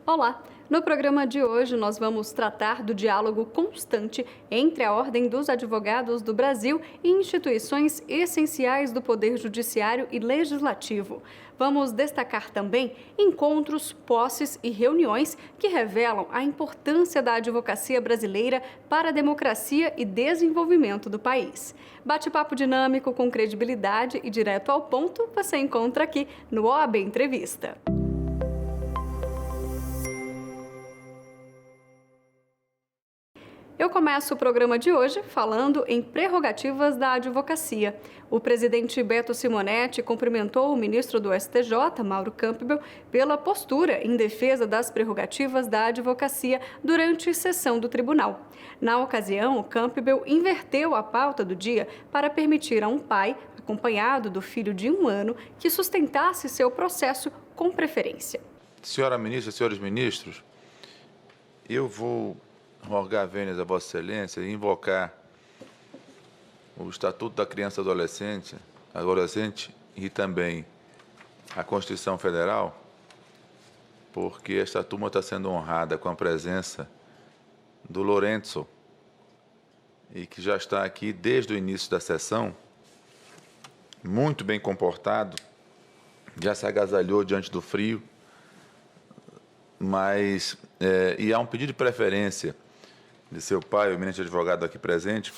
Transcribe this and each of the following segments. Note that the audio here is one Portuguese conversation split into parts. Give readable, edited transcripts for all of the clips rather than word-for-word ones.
Olá! No programa de hoje, nós vamos tratar do diálogo constante entre a Ordem dos Advogados do Brasil e instituições essenciais do Poder Judiciário e Legislativo. Vamos destacar também encontros, posses e reuniões que revelam a importância da advocacia brasileira para a democracia e desenvolvimento do país. Bate-papo dinâmico com credibilidade e direto ao ponto você encontra aqui no OAB Entrevista. Eu começo o programa de hoje falando em prerrogativas da advocacia. O presidente Beto Simonetti cumprimentou o ministro do STJ, Mauro Campbell, pela postura em defesa das prerrogativas da advocacia durante sessão do tribunal. Na ocasião, o Campbell inverteu a pauta do dia para permitir a um pai, acompanhado do filho de 1 ano, que sustentasse seu processo com preferência. Senhora ministra, senhores ministros, eu vou rogar vênias a Vossa Excelência e invocar o Estatuto da Criança e Adolescente e também a Constituição Federal, porque esta turma está sendo honrada com a presença do Lourenço e que já está aqui desde o início da sessão, muito bem comportado, já se agasalhou diante do frio, mas e há um pedido de preferência de seu pai, o eminente advogado aqui presente.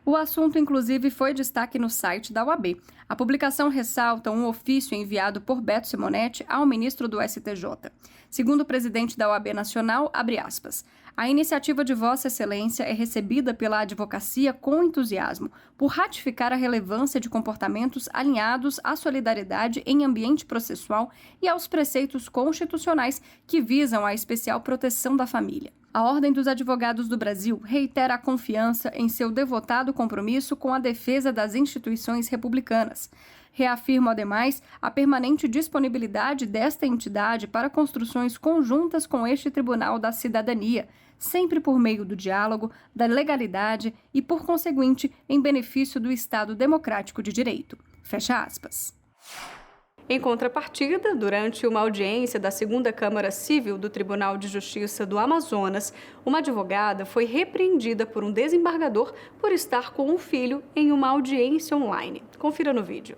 O assunto, inclusive, foi destaque no site da OAB. A publicação ressalta um ofício enviado por Beto Simonetti ao ministro do STJ. Segundo o presidente da OAB Nacional, abre aspas, a iniciativa de Vossa Excelência é recebida pela advocacia com entusiasmo, por ratificar a relevância de comportamentos alinhados à solidariedade em ambiente processual e aos preceitos constitucionais que visam a especial proteção da família. A Ordem dos Advogados do Brasil reitera a confiança em seu devotado compromisso com a defesa das instituições republicanas. Reafirma, ademais, a permanente disponibilidade desta entidade para construções conjuntas com este Tribunal da Cidadania, sempre por meio do diálogo, da legalidade e, por conseguinte, em benefício do Estado democrático de direito. Fecha aspas. Em contrapartida, durante uma audiência da 2ª Câmara Civil do Tribunal de Justiça do Amazonas, uma advogada foi repreendida por um desembargador por estar com um filho em uma audiência online. Confira no vídeo.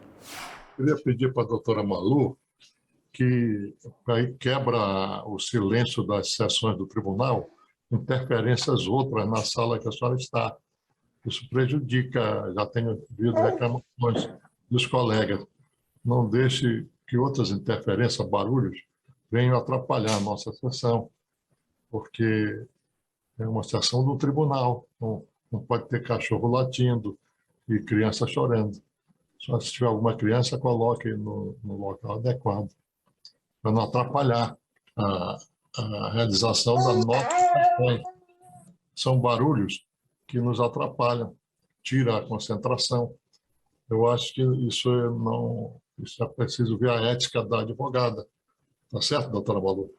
Eu queria pedir para a doutora Malu que aí quebra o silêncio das sessões do tribunal, interferências outras na sala que a senhora está. Isso prejudica, já tenho ouvido reclamações dos colegas. Não deixe que outras interferências, barulhos, venham atrapalhar a nossa sessão, porque é uma sessão do tribunal, não pode ter cachorro latindo e criança chorando. Só se tiver alguma criança, coloque no local adequado, para não atrapalhar a realização da nossa sessão. São barulhos que nos atrapalham, tira a concentração. Eu acho que isso é preciso ver a ética da advogada. Tá certo, doutora Malu?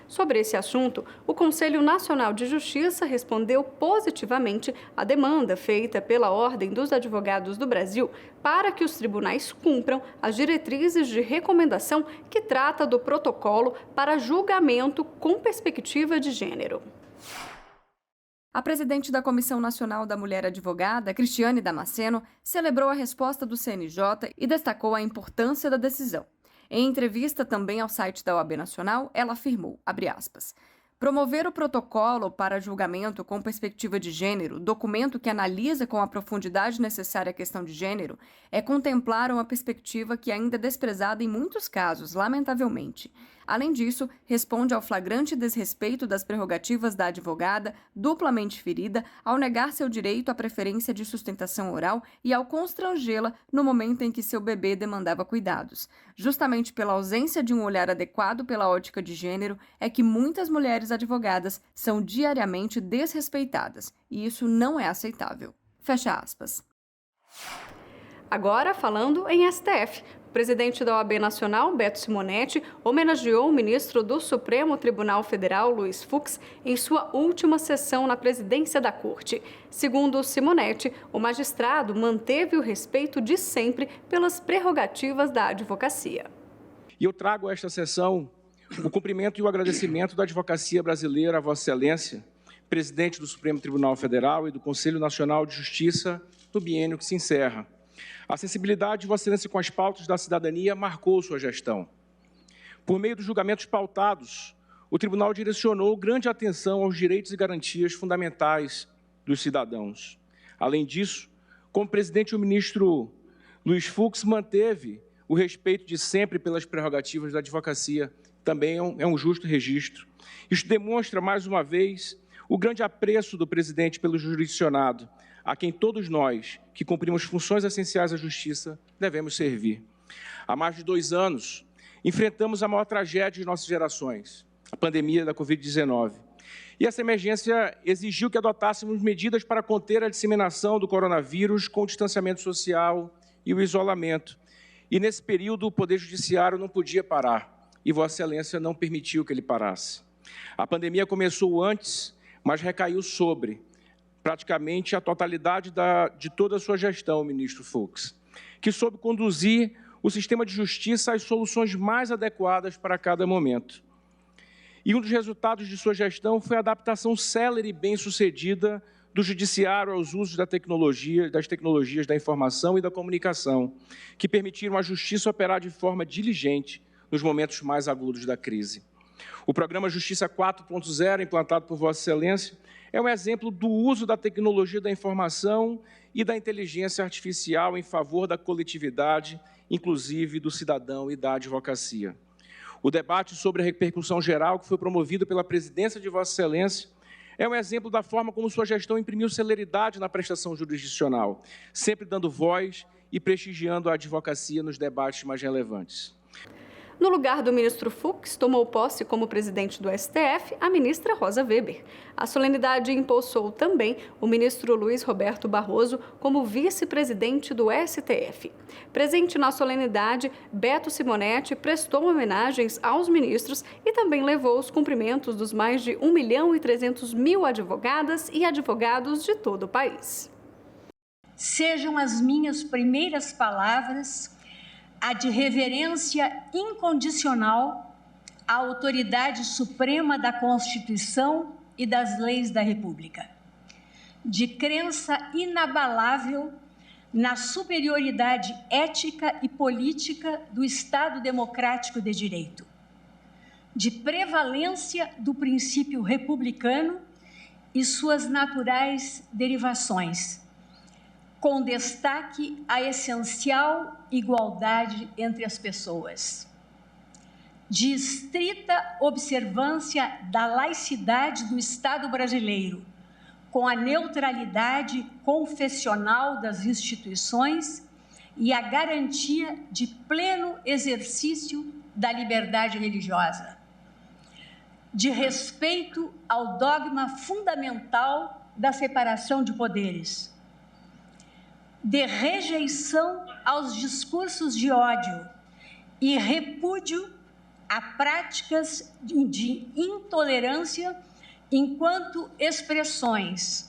Sobre esse assunto, o Conselho Nacional de Justiça respondeu positivamente à demanda feita pela Ordem dos Advogados do Brasil para que os tribunais cumpram as diretrizes de recomendação que trata do protocolo para julgamento com perspectiva de gênero. A presidente da Comissão Nacional da Mulher Advogada, Cristiane Damasceno, celebrou a resposta do CNJ e destacou a importância da decisão. Em entrevista também ao site da OAB Nacional, ela afirmou, abre aspas, promover o protocolo para julgamento com perspectiva de gênero, documento que analisa com a profundidade necessária a questão de gênero, é contemplar uma perspectiva que ainda é desprezada em muitos casos, lamentavelmente. Além disso, responde ao flagrante desrespeito das prerrogativas da advogada, duplamente ferida, ao negar seu direito à preferência de sustentação oral e ao constrangê-la no momento em que seu bebê demandava cuidados. Justamente pela ausência de um olhar adequado pela ótica de gênero, é que muitas mulheres advogadas são diariamente desrespeitadas, e isso não é aceitável. Fecha aspas. Agora, falando em STF. O presidente da OAB Nacional, Beto Simonetti, homenageou o ministro do Supremo Tribunal Federal, Luiz Fux, em sua última sessão na presidência da Corte. Segundo Simonetti, o magistrado manteve o respeito de sempre pelas prerrogativas da advocacia. E eu trago a esta sessão o cumprimento e o agradecimento da advocacia brasileira a Vossa Excelência, presidente do Supremo Tribunal Federal e do Conselho Nacional de Justiça no biênio que se encerra. A sensibilidade de Vossa Excelência com as pautas da cidadania marcou sua gestão. Por meio dos julgamentos pautados, o Tribunal direcionou grande atenção aos direitos e garantias fundamentais dos cidadãos. Além disso, como presidente, o ministro Luiz Fux manteve o respeito de sempre pelas prerrogativas da advocacia, também é um justo registro. Isso demonstra, mais uma vez, o grande apreço do presidente pelo jurisdicionado, a quem todos nós, que cumprimos funções essenciais da justiça, devemos servir. Há mais de 2 anos, enfrentamos a maior tragédia de nossas gerações, a pandemia da Covid-19. E essa emergência exigiu que adotássemos medidas para conter a disseminação do coronavírus com o distanciamento social e o isolamento. E, nesse período, o Poder Judiciário não podia parar, e Vossa Excelência não permitiu que ele parasse. A pandemia começou antes, mas recaiu sobre praticamente a totalidade de toda a sua gestão, ministro Fux, que soube conduzir o sistema de justiça às soluções mais adequadas para cada momento. E um dos resultados de sua gestão foi a adaptação célere e bem-sucedida do judiciário aos usos das tecnologias da informação e da comunicação, que permitiram à justiça operar de forma diligente nos momentos mais agudos da crise. O programa Justiça 4.0, implantado por Vossa Excelência, é um exemplo do uso da tecnologia da informação e da inteligência artificial em favor da coletividade, inclusive do cidadão e da advocacia. O debate sobre a repercussão geral, que foi promovido pela presidência de Vossa Excelência, é um exemplo da forma como sua gestão imprimiu celeridade na prestação jurisdicional, sempre dando voz e prestigiando a advocacia nos debates mais relevantes. No lugar do ministro Fux, tomou posse como presidente do STF a ministra Rosa Weber. A solenidade empossou também o ministro Luiz Roberto Barroso como vice-presidente do STF. Presente na solenidade, Beto Simonetti prestou homenagens aos ministros e também levou os cumprimentos dos mais de 1.300.000 advogadas e advogados de todo o país. Sejam as minhas primeiras palavras a de reverência incondicional à autoridade suprema da Constituição e das leis da República, de crença inabalável na superioridade ética e política do Estado democrático de direito, de prevalência do princípio republicano e suas naturais derivações, com destaque à essencial igualdade entre as pessoas, de estrita observância da laicidade do Estado brasileiro, com a neutralidade confessional das instituições e a garantia de pleno exercício da liberdade religiosa, de respeito ao dogma fundamental da separação de poderes, de rejeição aos discursos de ódio e repúdio a práticas de intolerância enquanto expressões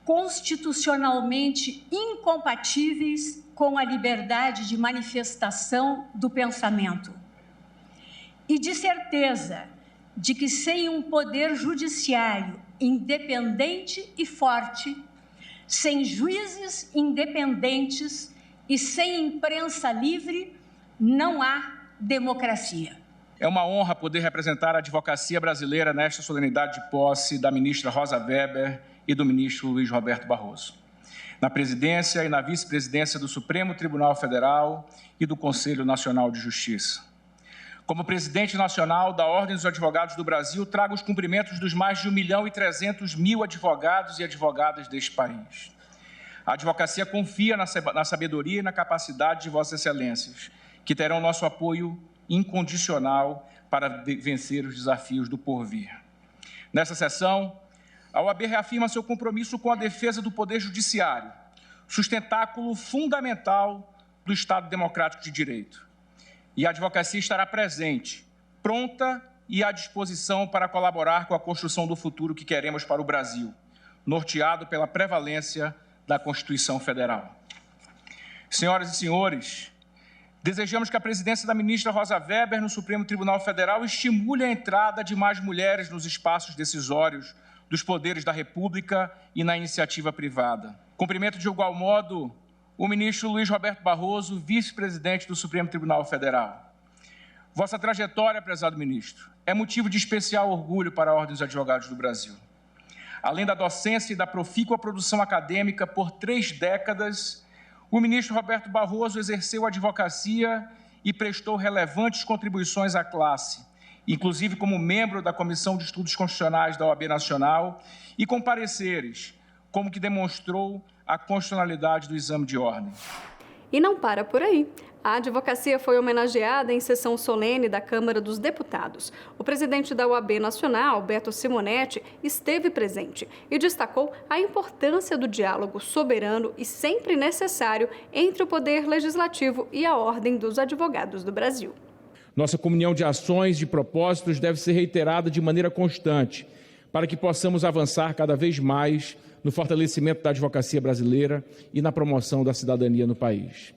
constitucionalmente incompatíveis com a liberdade de manifestação do pensamento. E de certeza de que sem um poder judiciário independente e forte, sem juízes independentes e sem imprensa livre, não há democracia. É uma honra poder representar a advocacia brasileira nesta solenidade de posse da ministra Rosa Weber e do ministro Luiz Roberto Barroso, na presidência e na vice-presidência do Supremo Tribunal Federal e do Conselho Nacional de Justiça. Como presidente nacional da Ordem dos Advogados do Brasil, trago os cumprimentos dos mais de 1.300.000 advogados e advogadas deste país. A advocacia confia na sabedoria e na capacidade de Vossas Excelências, que terão nosso apoio incondicional para vencer os desafios do porvir. Nessa sessão, a OAB reafirma seu compromisso com a defesa do Poder Judiciário, sustentáculo fundamental do Estado Democrático de Direito. E a advocacia estará presente, pronta e à disposição para colaborar com a construção do futuro que queremos para o Brasil, norteado pela prevalência da Constituição Federal. Senhoras e senhores, Desejamos que a presidência da ministra Rosa Weber no Supremo Tribunal Federal estimule a entrada de mais mulheres nos espaços decisórios dos poderes da República e na iniciativa privada. Cumprimento de igual modo o ministro Luiz Roberto Barroso, vice-presidente do Supremo Tribunal Federal. Vossa trajetória, prezado ministro, é motivo de especial orgulho para a Ordem dos Advogados do Brasil. Além da docência e da profícua produção acadêmica por 3 décadas, o ministro Roberto Barroso exerceu a advocacia e prestou relevantes contribuições à classe, inclusive como membro da Comissão de Estudos Constitucionais da OAB Nacional e com pareceres, como que demonstrou a constitucionalidade do exame de ordem. E não para por aí. A advocacia foi homenageada em sessão solene da Câmara dos Deputados. O presidente da OAB Nacional, Beto Simonetti, esteve presente e destacou a importância do diálogo soberano e sempre necessário entre o Poder Legislativo e a Ordem dos Advogados do Brasil. Nossa comunhão de ações e propósitos deve ser reiterada de maneira constante, para que possamos avançar cada vez mais no fortalecimento da advocacia brasileira e na promoção da cidadania no país.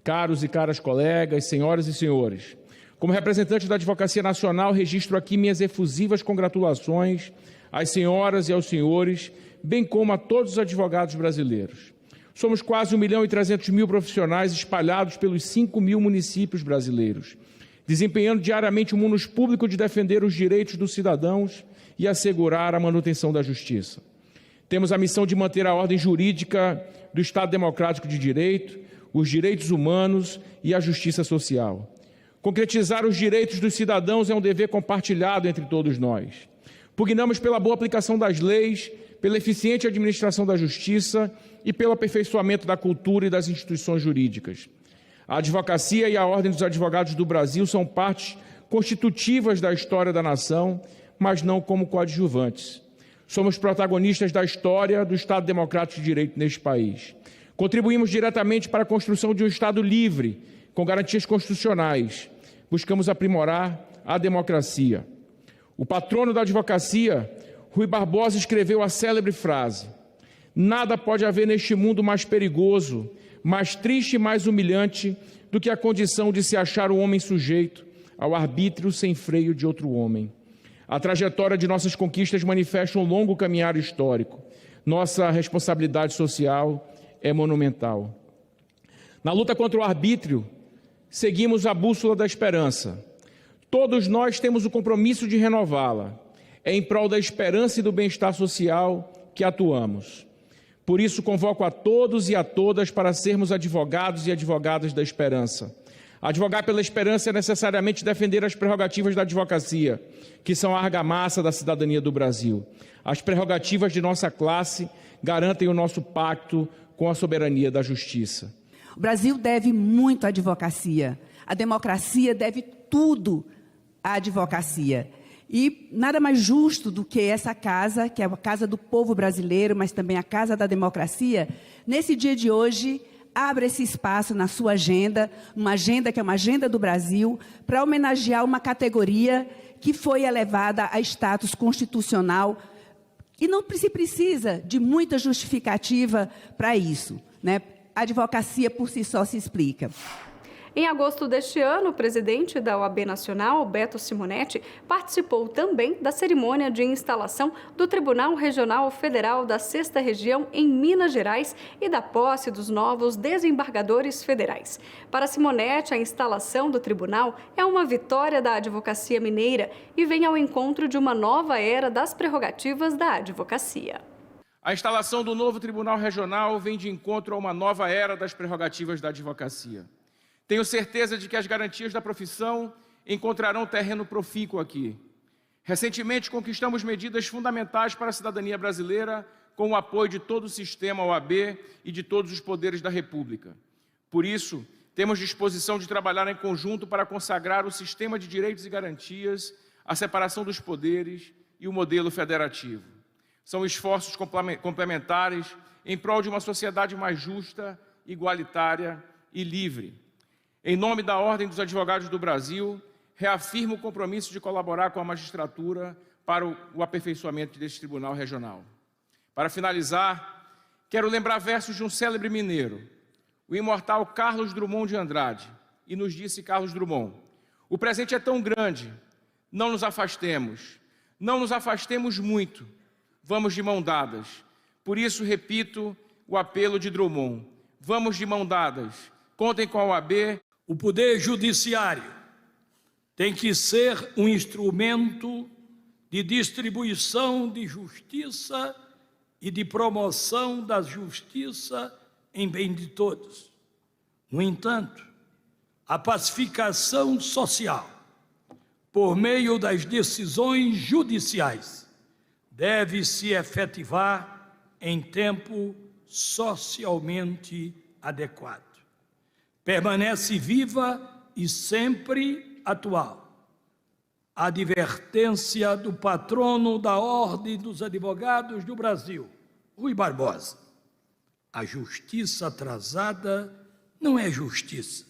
Caros e caras colegas, senhoras e senhores, como representante da Advocacia Nacional, registro aqui minhas efusivas congratulações às senhoras e aos senhores, bem como a todos os advogados brasileiros. Somos quase 1.300.000 profissionais espalhados pelos 5.000 municípios brasileiros, desempenhando diariamente o munus público de defender os direitos dos cidadãos e assegurar a manutenção da justiça. Temos a missão de manter a ordem jurídica do Estado Democrático de Direito, os direitos humanos e a justiça social. Concretizar os direitos dos cidadãos é um dever compartilhado entre todos nós. Pugnamos pela boa aplicação das leis, pela eficiente administração da justiça e pelo aperfeiçoamento da cultura e das instituições jurídicas. A advocacia e a Ordem dos Advogados do Brasil são partes constitutivas da história da nação, mas não como coadjuvantes. Somos protagonistas da história do Estado Democrático de Direito neste país. Contribuímos diretamente para a construção de um Estado livre, com garantias constitucionais. Buscamos aprimorar a democracia. O patrono da advocacia, Rui Barbosa, escreveu a célebre frase: nada pode haver neste mundo mais perigoso, mais triste e mais humilhante do que a condição de se achar o homem sujeito ao arbítrio sem freio de outro homem. A trajetória de nossas conquistas manifesta um longo caminhar histórico. Nossa responsabilidade social é monumental. Na luta contra o arbítrio, seguimos a bússola da esperança. Todos nós temos o compromisso de renová-la. É em prol da esperança e do bem-estar social que atuamos. Por isso, convoco a todos e a todas para sermos advogados e advogadas da esperança. Advogar pela esperança é necessariamente defender as prerrogativas da advocacia, que são a argamassa da cidadania do Brasil. As prerrogativas de nossa classe garantem o nosso pacto com a soberania da justiça. O Brasil deve muito à advocacia. A democracia deve tudo à advocacia. E nada mais justo do que essa casa, que é a casa do povo brasileiro, mas também a casa da democracia, nesse dia de hoje, abre esse espaço na sua agenda, uma agenda que é uma agenda do Brasil, para homenagear uma categoria que foi elevada a status constitucional. E não se precisa de muita justificativa para isso, né? A advocacia por si só se explica. Em agosto deste ano, o presidente da OAB Nacional, Beto Simonetti, participou também da cerimônia de instalação do Tribunal Regional Federal da 6ª Região em Minas Gerais e da posse dos novos desembargadores federais. Para Simonetti, a instalação do tribunal é uma vitória da advocacia mineira e vem ao encontro de uma nova era das prerrogativas da advocacia. A instalação do novo Tribunal Regional vem de encontro a uma nova era das prerrogativas da advocacia. Tenho certeza de que as garantias da profissão encontrarão terreno profícuo aqui. Recentemente, conquistamos medidas fundamentais para a cidadania brasileira com o apoio de todo o sistema OAB e de todos os poderes da República. Por isso, temos disposição de trabalhar em conjunto para consagrar o sistema de direitos e garantias, a separação dos poderes e o modelo federativo. São esforços complementares em prol de uma sociedade mais justa, igualitária e livre. Em nome da Ordem dos Advogados do Brasil, reafirmo o compromisso de colaborar com a magistratura para o aperfeiçoamento deste Tribunal Regional. Para finalizar, quero lembrar versos de um célebre mineiro, o imortal Carlos Drummond de Andrade, e nos disse Carlos Drummond: o presente é tão grande, não nos afastemos. Não nos afastemos muito, vamos de mão dadas. Por isso, repito o apelo de Drummond: vamos de mão dadas, contem com a OAB. O Poder Judiciário tem que ser um instrumento de distribuição de justiça e de promoção da justiça em bem de todos. No entanto, a pacificação social, por meio das decisões judiciais, deve se efetivar em tempo socialmente adequado. Permanece viva e sempre atual a advertência do patrono da Ordem dos Advogados do Brasil, Rui Barbosa: a justiça atrasada não é justiça,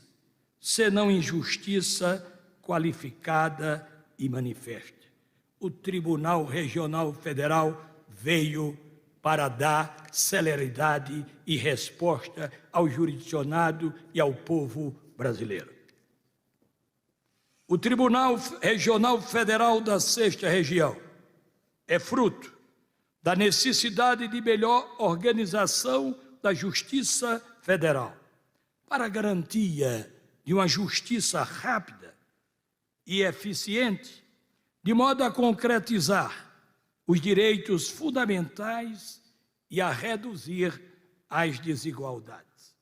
senão injustiça qualificada e manifesta. O Tribunal Regional Federal veio para dar celeridade e resposta ao jurisdicionado e ao povo brasileiro. O Tribunal Regional Federal da 6ª Região é fruto da necessidade de melhor organização da Justiça Federal, para a garantia de uma justiça rápida e eficiente, de modo a concretizar os direitos fundamentais e a reduzir as desigualdades.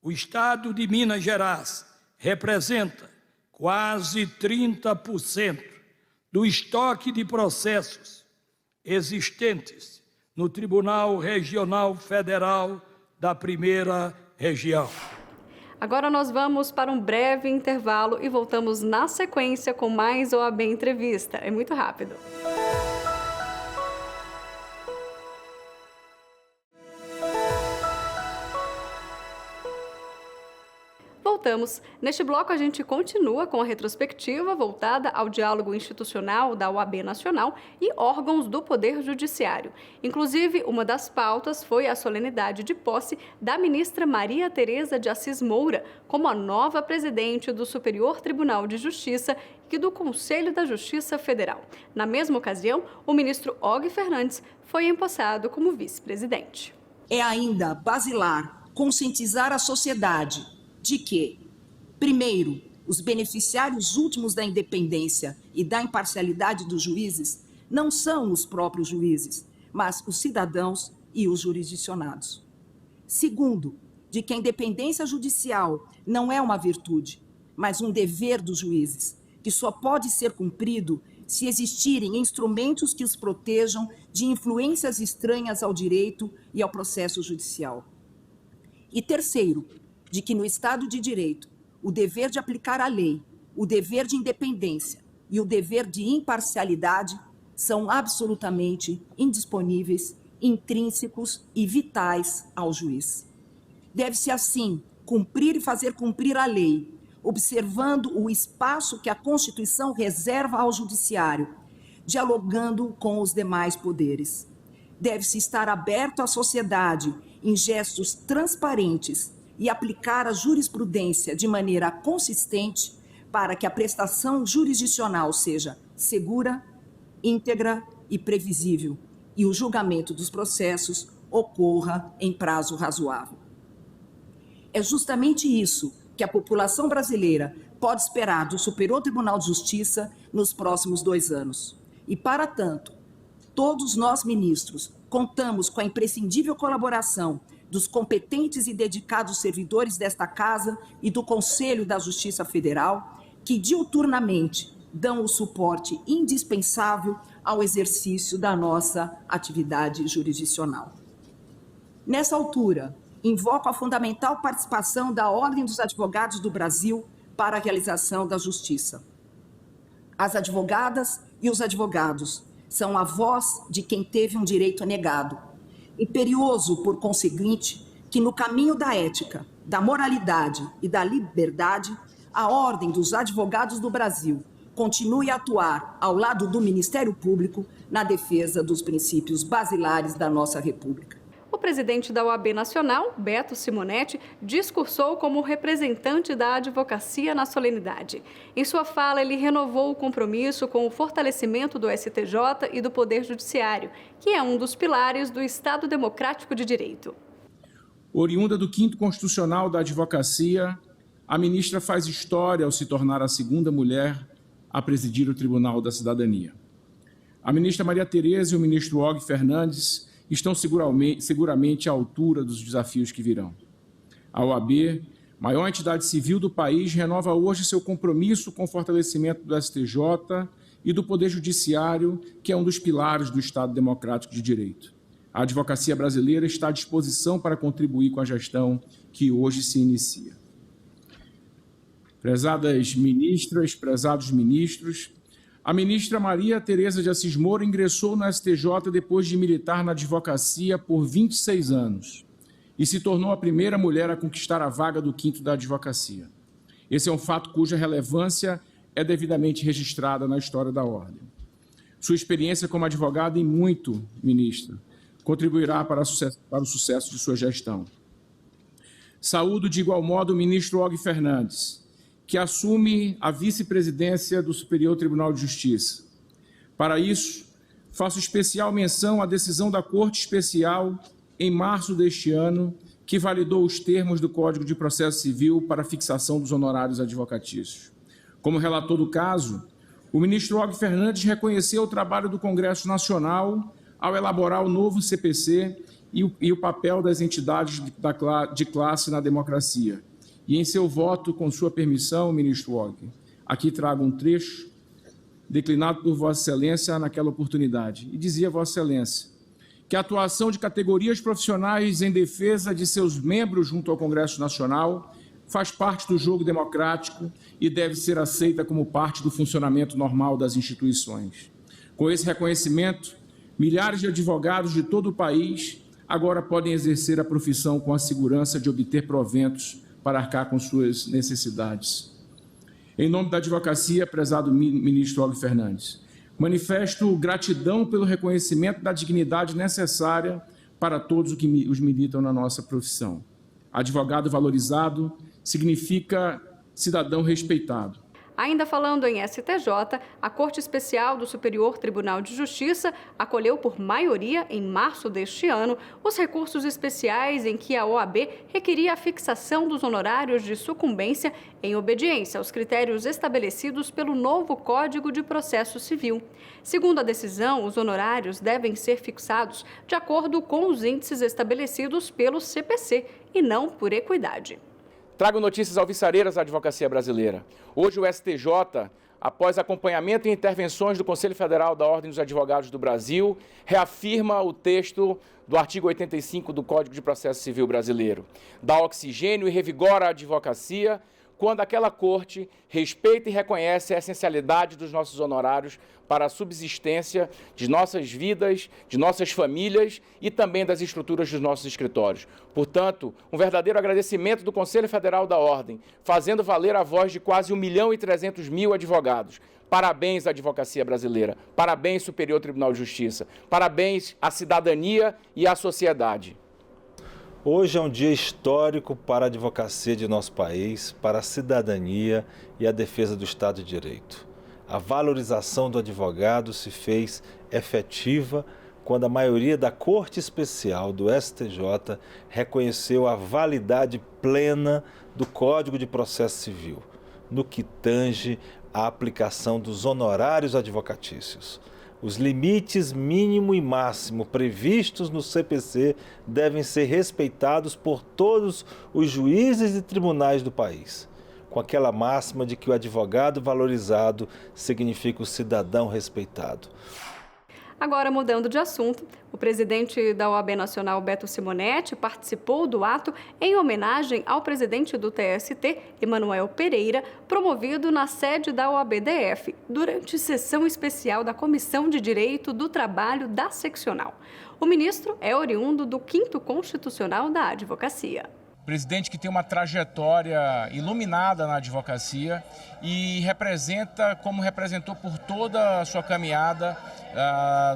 O Estado de Minas Gerais representa quase 30% do estoque de processos existentes no Tribunal Regional Federal da 1ª Região. Agora nós vamos para um breve intervalo e voltamos na sequência com mais OAB Entrevista. É muito rápido. Voltamos. Neste bloco, a gente continua com a retrospectiva voltada ao diálogo institucional da OAB Nacional e órgãos do Poder Judiciário. Inclusive, uma das pautas foi a solenidade de posse da ministra Maria Tereza de Assis Moura como a nova presidente do Superior Tribunal de Justiça e do Conselho da Justiça Federal. Na mesma ocasião, o ministro Og Fernandes foi empossado como vice-presidente. É ainda basilar conscientizar a sociedade de que, primeiro, os beneficiários últimos da independência e da imparcialidade dos juízes não são os próprios juízes, mas os cidadãos e os jurisdicionados. Segundo, de que a independência judicial não é uma virtude, mas um dever dos juízes, que só pode ser cumprido se existirem instrumentos que os protejam de influências estranhas ao direito e ao processo judicial. E terceiro, de que no Estado de Direito, o dever de aplicar a lei, o dever de independência e o dever de imparcialidade são absolutamente indisponíveis, intrínsecos e vitais ao juiz. Deve-se, assim, cumprir e fazer cumprir a lei, observando o espaço que a Constituição reserva ao Judiciário, dialogando com os demais poderes. Deve-se estar aberto à sociedade em gestos transparentes e aplicar a jurisprudência de maneira consistente para que a prestação jurisdicional seja segura, íntegra e previsível e o julgamento dos processos ocorra em prazo razoável. É justamente isso que a população brasileira pode esperar do Superior Tribunal de Justiça nos próximos 2 anos. E, para tanto, todos nós, ministros, contamos com a imprescindível colaboração dos competentes e dedicados servidores desta Casa e do Conselho da Justiça Federal, que diuturnamente dão o suporte indispensável ao exercício da nossa atividade jurisdicional. Nessa altura, invoco a fundamental participação da Ordem dos Advogados do Brasil para a realização da justiça. As advogadas e os advogados são a voz de quem teve um direito negado. Imperioso, por conseguinte, que no caminho da ética, da moralidade e da liberdade, a Ordem dos Advogados do Brasil continue a atuar ao lado do Ministério Público na defesa dos princípios basilares da nossa República. O presidente da OAB Nacional, Beto Simonetti, discursou como representante da advocacia na solenidade. Em sua fala, ele renovou o compromisso com o fortalecimento do STJ e do Poder Judiciário, que é um dos pilares do Estado Democrático de Direito. Oriunda do 5º Constitucional da Advocacia, a ministra faz história ao se tornar a segunda mulher a presidir o Tribunal da Cidadania. A ministra Maria Tereza e o ministro Og Fernandes estão seguramente à altura dos desafios que virão. A OAB, maior entidade civil do país, renova hoje seu compromisso com o fortalecimento do STJ e do Poder Judiciário, que é um dos pilares do Estado Democrático de Direito. A advocacia brasileira está à disposição para contribuir com a gestão que hoje se inicia. Prezadas ministras, prezados ministros, a ministra Maria Tereza de Assis Moura ingressou no STJ depois de militar na advocacia por 26 anos e se tornou a primeira mulher a conquistar a vaga do 5º da advocacia. Esse é um fato cuja relevância é devidamente registrada na história da Ordem. Sua experiência como advogada em muito, ministra, contribuirá para o sucesso de sua gestão. Saúdo de igual modo o ministro Og Fernandes, que assume a vice-presidência do Superior Tribunal de Justiça. Para isso, faço especial menção à decisão da Corte Especial, em março deste ano, que validou os termos do Código de Processo Civil para a fixação dos honorários advocatícios. Como relator do caso, o ministro Og Fernandes reconheceu o trabalho do Congresso Nacional ao elaborar o novo CPC e o papel das entidades de classe na democracia. E em seu voto, com sua permissão, ministro Og, aqui trago um trecho declinado por Vossa Excelência naquela oportunidade. E dizia Vossa Excelência que a atuação de categorias profissionais em defesa de seus membros junto ao Congresso Nacional faz parte do jogo democrático e deve ser aceita como parte do funcionamento normal das instituições. Com esse reconhecimento, milhares de advogados de todo o país agora podem exercer a profissão com a segurança de obter proventos para arcar com suas necessidades. Em nome da advocacia, prezado ministro Og Fernandes, manifesto gratidão pelo reconhecimento da dignidade necessária para todos os militam na nossa profissão. Advogado valorizado significa cidadão respeitado. Ainda falando em STJ, a Corte Especial do Superior Tribunal de Justiça acolheu por maioria, em março deste ano, os recursos especiais em que a OAB requeria a fixação dos honorários de sucumbência em obediência aos critérios estabelecidos pelo novo Código de Processo Civil. Segundo a decisão, os honorários devem ser fixados de acordo com os índices estabelecidos pelo CPC e não por equidade. Trago notícias alvissareiras da advocacia brasileira. Hoje o STJ, após acompanhamento e intervenções do Conselho Federal da Ordem dos Advogados do Brasil, reafirma o texto do artigo 85 do Código de Processo Civil brasileiro. Dá oxigênio e revigora a advocacia quando aquela corte respeita e reconhece a essencialidade dos nossos honorários para a subsistência de nossas vidas, de nossas famílias e também das estruturas dos nossos escritórios. Portanto, um verdadeiro agradecimento do Conselho Federal da Ordem, fazendo valer a voz de quase 1.300.000 advogados. Parabéns à advocacia brasileira, parabéns Superior Tribunal de Justiça, parabéns à cidadania e à sociedade. Hoje é um dia histórico para a advocacia de nosso país, para a cidadania e a defesa do Estado de Direito. A valorização do advogado se fez efetiva quando a maioria da Corte Especial do STJ reconheceu a validade plena do Código de Processo Civil, no que tange à aplicação dos honorários advocatícios. Os limites mínimo e máximo previstos no CPC devem ser respeitados por todos os juízes e tribunais do país, com aquela máxima de que o advogado valorizado significa o cidadão respeitado. Agora, mudando de assunto, o presidente da OAB Nacional, Beto Simonetti, participou do ato em homenagem ao presidente do TST, Emanuel Pereira, promovido na sede da OAB-DF, durante sessão especial da Comissão de Direito do Trabalho da Seccional. O ministro é oriundo do 5º Constitucional da Advocacia. presidente que tem uma trajetória iluminada na advocacia e representa, como representou por toda a sua caminhada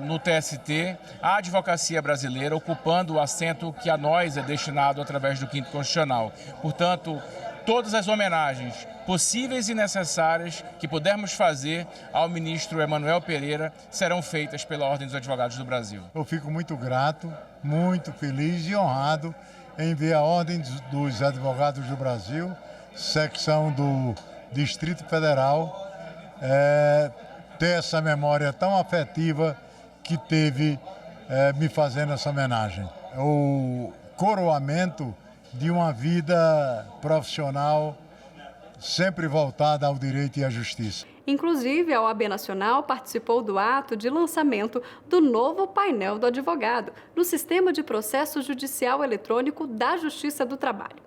no TST, a advocacia brasileira, ocupando o assento que a nós é destinado através do 5º Constitucional. Portanto, todas as homenagens possíveis e necessárias que pudermos fazer ao ministro Emanuel Pereira serão feitas pela Ordem dos Advogados do Brasil. Eu fico muito grato, muito feliz e honrado em ver a Ordem dos Advogados do Brasil, secção do Distrito Federal, ter essa memória tão afetiva que teve me fazendo essa homenagem. O coroamento de uma vida profissional sempre voltada ao direito e à justiça. Inclusive, a OAB Nacional participou do ato de lançamento do novo painel do advogado no Sistema de Processo Judicial Eletrônico da Justiça do Trabalho.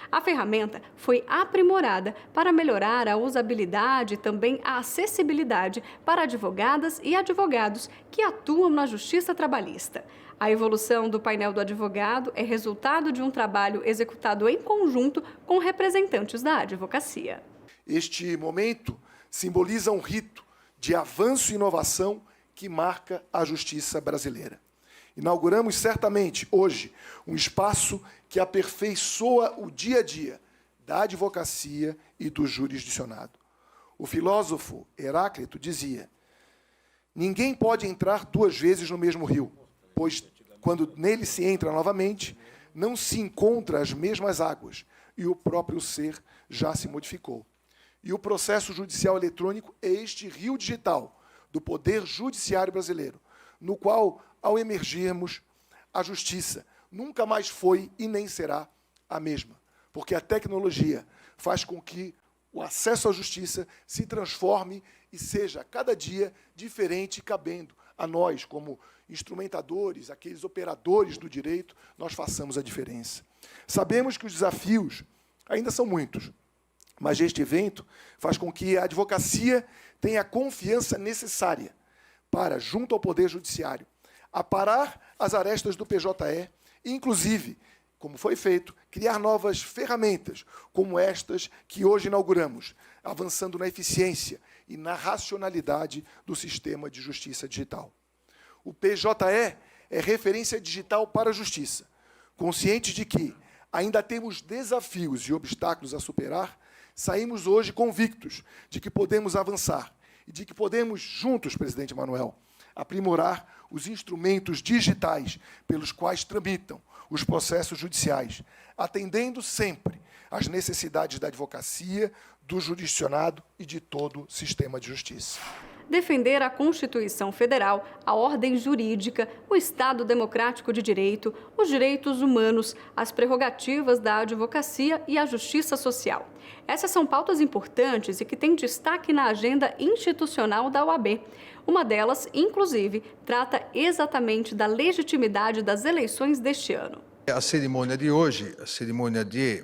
A ferramenta foi aprimorada para melhorar a usabilidade e também a acessibilidade para advogadas e advogados que atuam na Justiça Trabalhista. A evolução do painel do advogado é resultado de um trabalho executado em conjunto com representantes da advocacia. Este momento simboliza um rito de avanço e inovação que marca a justiça brasileira. Inauguramos certamente hoje um espaço que aperfeiçoa o dia a dia da advocacia e do jurisdicionado. O filósofo Heráclito dizia: ninguém pode entrar 2 vezes no mesmo rio, pois quando nele se entra novamente, não se encontra as mesmas águas e o próprio ser já se modificou. E o processo judicial eletrônico é este rio digital do poder judiciário brasileiro, no qual, ao emergirmos, a justiça nunca mais foi e nem será a mesma, porque a tecnologia faz com que o acesso à justiça se transforme e seja, a cada dia, diferente, cabendo a nós, como instrumentadores, aqueles operadores do direito, nós façamos a diferença. Sabemos que os desafios ainda são muitos, mas este evento faz com que a advocacia tenha a confiança necessária para, junto ao Poder Judiciário, aparar as arestas do PJE e, inclusive, como foi feito, criar novas ferramentas, como estas que hoje inauguramos, avançando na eficiência e na racionalidade do sistema de justiça digital. O PJE é referência digital para a justiça. Conscientes de que ainda temos desafios e obstáculos a superar, saímos hoje convictos de que podemos avançar e de que podemos, juntos, presidente Emanuel, aprimorar os instrumentos digitais pelos quais tramitam os processos judiciais, atendendo sempre às necessidades da advocacia, do jurisdicionado e de todo o sistema de justiça. Defender a Constituição Federal, a ordem jurídica, o Estado democrático de direito, os direitos humanos, as prerrogativas da advocacia e a justiça social. Essas são pautas importantes e que têm destaque na agenda institucional da OAB. Uma delas, inclusive, trata exatamente da legitimidade das eleições deste ano. A cerimônia de hoje, a cerimônia de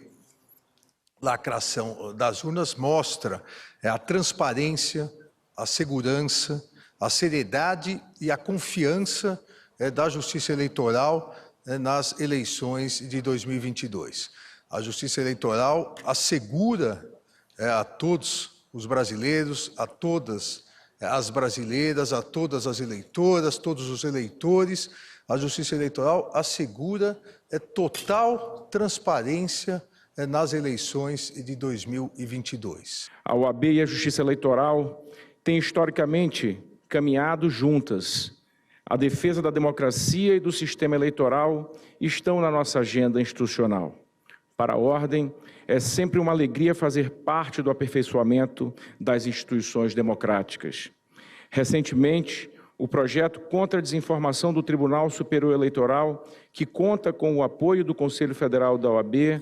lacração das urnas, mostra a transparência, a segurança, a seriedade e a confiança da Justiça Eleitoral nas eleições de 2022. A Justiça Eleitoral assegura a todos os brasileiros, a todas as brasileiras, a todas as eleitoras, todos os eleitores, a Justiça Eleitoral assegura total transparência nas eleições de 2022. A OAB e a Justiça Eleitoral têm historicamente caminhado juntas. A defesa da democracia e do sistema eleitoral estão na nossa agenda institucional. Para a Ordem, é sempre uma alegria fazer parte do aperfeiçoamento das instituições democráticas. Recentemente, o projeto contra a desinformação do Tribunal Superior Eleitoral, que conta com o apoio do Conselho Federal da OAB,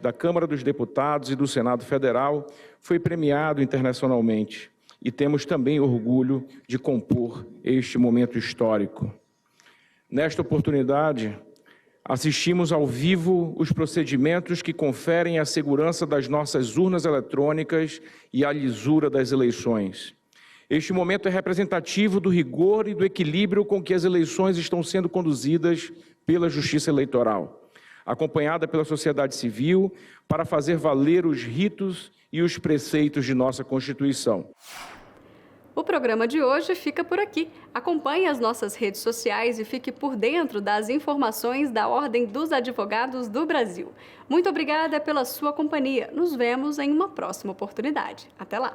da Câmara dos Deputados e do Senado Federal, foi premiado internacionalmente. E temos também orgulho de compor este momento histórico. Nesta oportunidade, assistimos ao vivo os procedimentos que conferem a segurança das nossas urnas eletrônicas e a lisura das eleições. Este momento é representativo do rigor e do equilíbrio com que as eleições estão sendo conduzidas pela Justiça Eleitoral. acompanhada pela sociedade civil, para fazer valer os ritos e os preceitos de nossa Constituição. O programa de hoje fica por aqui. Acompanhe as nossas redes sociais e fique por dentro das informações da Ordem dos Advogados do Brasil. Muito obrigada pela sua companhia. Nos vemos em uma próxima oportunidade. Até lá!